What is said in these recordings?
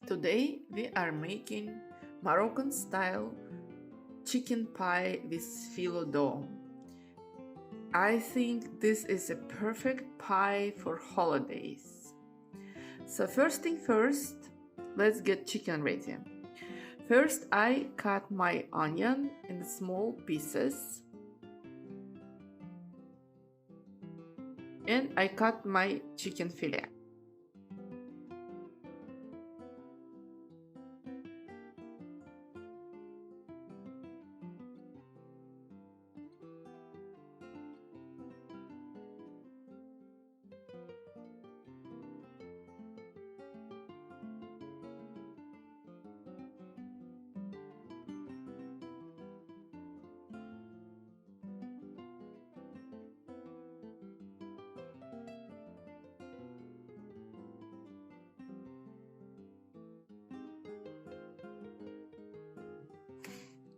Today we are making Moroccan style chicken pie with filo dough. I think this is a perfect pie for holidays. So first thing first, let's get chicken ready. First I cut my onion in small pieces and I cut my chicken fillet.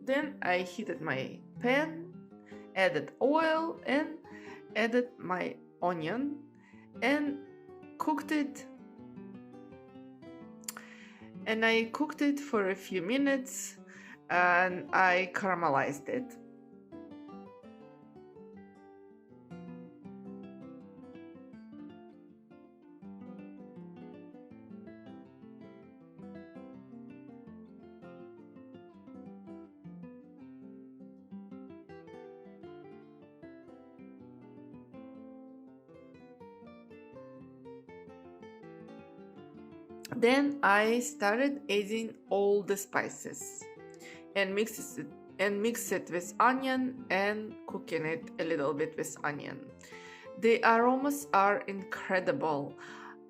Then I heated my pan, added oil and added my onion and cooked it. And I cooked it for a few minutes and I caramelized it. Then I started adding all the spices and mix it with onion and cooking it a little bit with onion. The aromas are incredible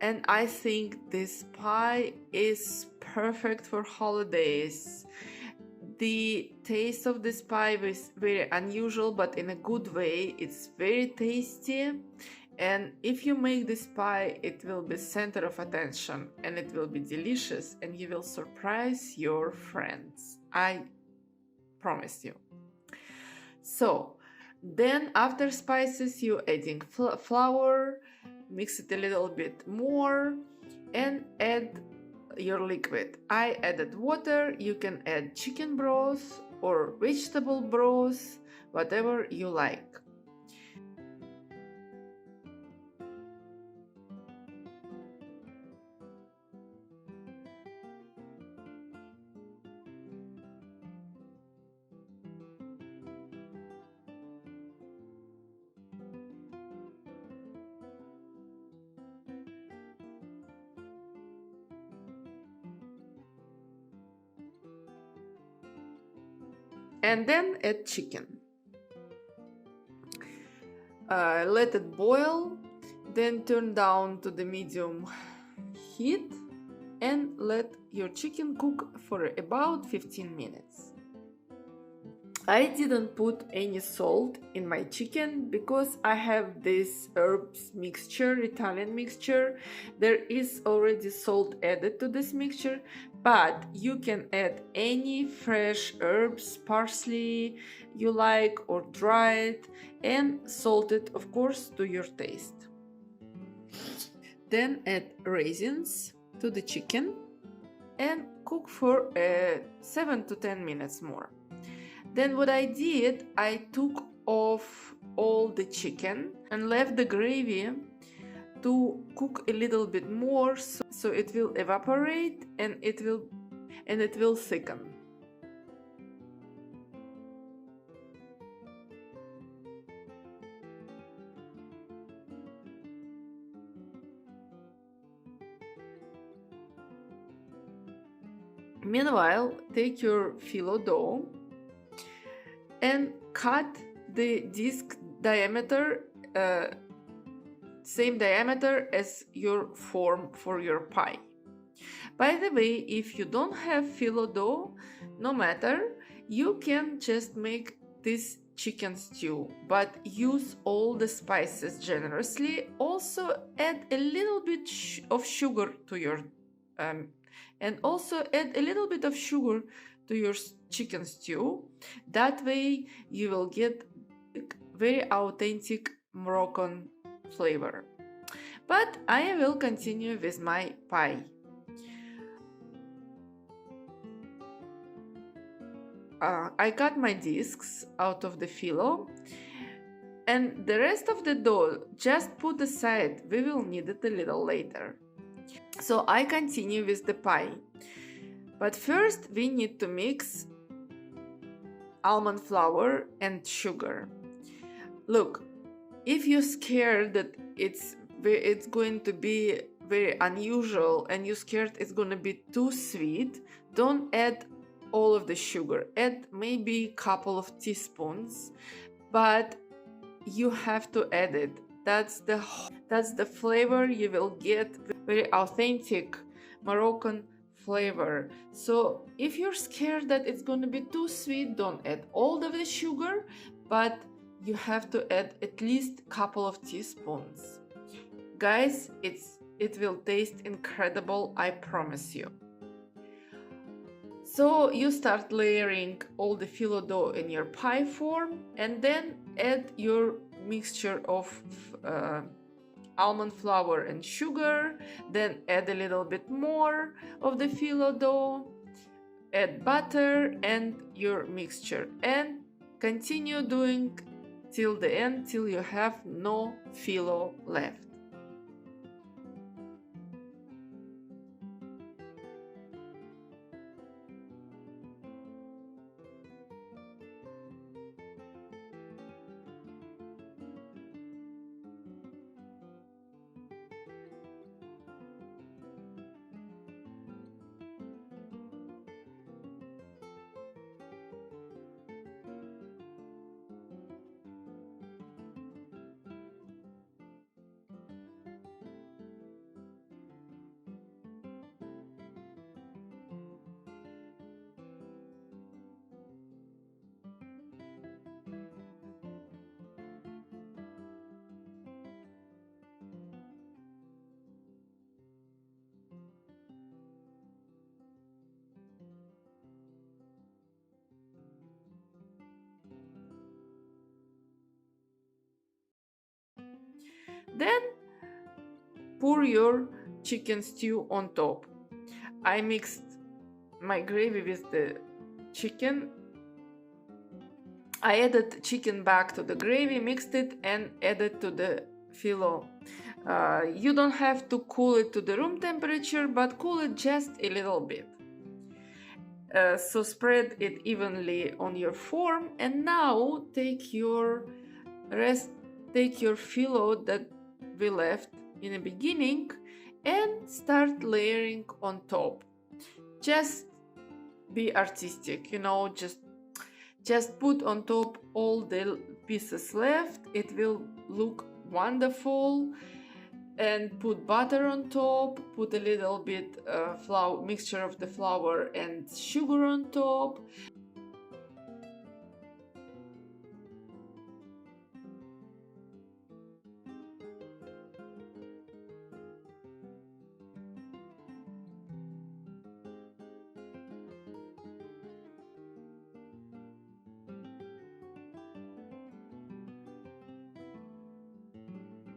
and I think this pie is perfect for holidays. The taste of this pie is very unusual, but in a good way. It's very tasty, and if you make this pie, it will be center of attention and it will be delicious and you will surprise your friends. I promise you. So then after spices, you adding flour, mix it a little bit more and add your liquid. I added water. You can add chicken broth or vegetable broth, whatever you like. And then add chicken. Let it boil, then turn down to the medium heat and let your chicken cook for about 15 minutes. I didn't put any salt in my chicken because I have this herbs mixture, Italian mixture. There is already salt added to this mixture, but you can add any fresh herbs, parsley you like or dried, and salt it, of course, to your taste. Then add raisins to the chicken and cook for 7 to 10 minutes more. Then what I did, I took off all the chicken and left the gravy to cook a little bit more so it will evaporate and it will thicken. Meanwhile, take your filo dough and cut the disc diameter, same diameter as your form for your pie. By the way, if you don't have filo dough, no matter, you can just make this chicken stew, but use all the spices generously. Also add a little bit of sugar to your chicken stew. That way you will get very authentic Moroccan flavor. But I will continue with my pie. I cut my discs out of the filo, and the rest of the dough just put aside. We will need it a little later. So I continue with the pie. But first we need to mix almond flour and sugar. Look, if you're scared that it's going to be very unusual and you're scared it's going to be too sweet, don't add all of the sugar. Add maybe a couple of teaspoons, but you have to add it. That's the flavor you will get, very authentic Moroccan flavor. So if you're scared that it's going to be too sweet, don't add all of the sugar, but you have to add at least a couple of teaspoons. Guys, it will taste incredible, I promise you. So you start layering all the filo dough in your pie form, and then add your mixture of almond flour and sugar. Then add a little bit more of the filo dough, add butter and your mixture, and continue doing till the end, till you have no filo left. Then pour your chicken stew on top. I mixed my gravy with the chicken. I added chicken back to the gravy, mixed it, and added to the filo. You don't have to cool it to the room temperature, but cool it just a little bit. So spread it evenly on your form, and now take your filo that we left in the beginning and start layering on top. Just be artistic, you know, just put on top all the pieces left. It will look wonderful. And put butter on top, put a little bit mixture of the flour and sugar on top.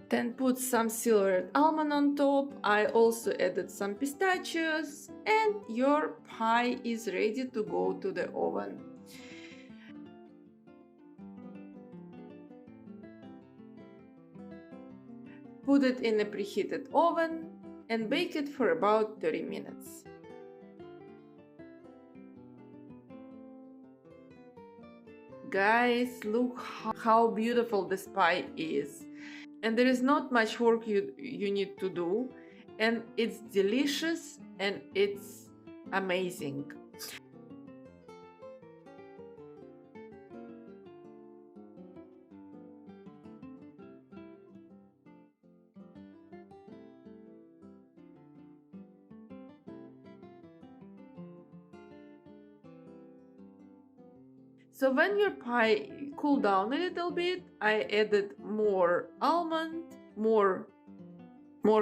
Then put some slivered almond on top. I also added some pistachios, and your pie is ready to go to the oven. Put it in a preheated oven and bake it for about 30 minutes. Guys, look how beautiful this pie is. And there is not much work you need to do, and it's delicious and it's amazing. So when your pie cooled down a little bit, I added more almond, more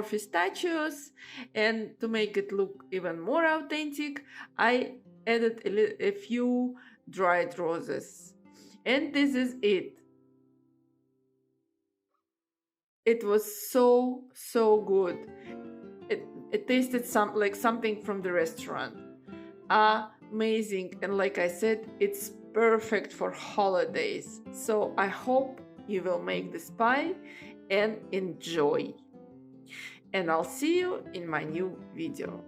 pistachios, and to make it look even more authentic, I added a few dried roses. And this is it. It was so good. It tasted like something from the restaurant. amazing, and like I said, it's perfect for holidays. So I hope you will make this pie and enjoy. And I'll see you in my new video.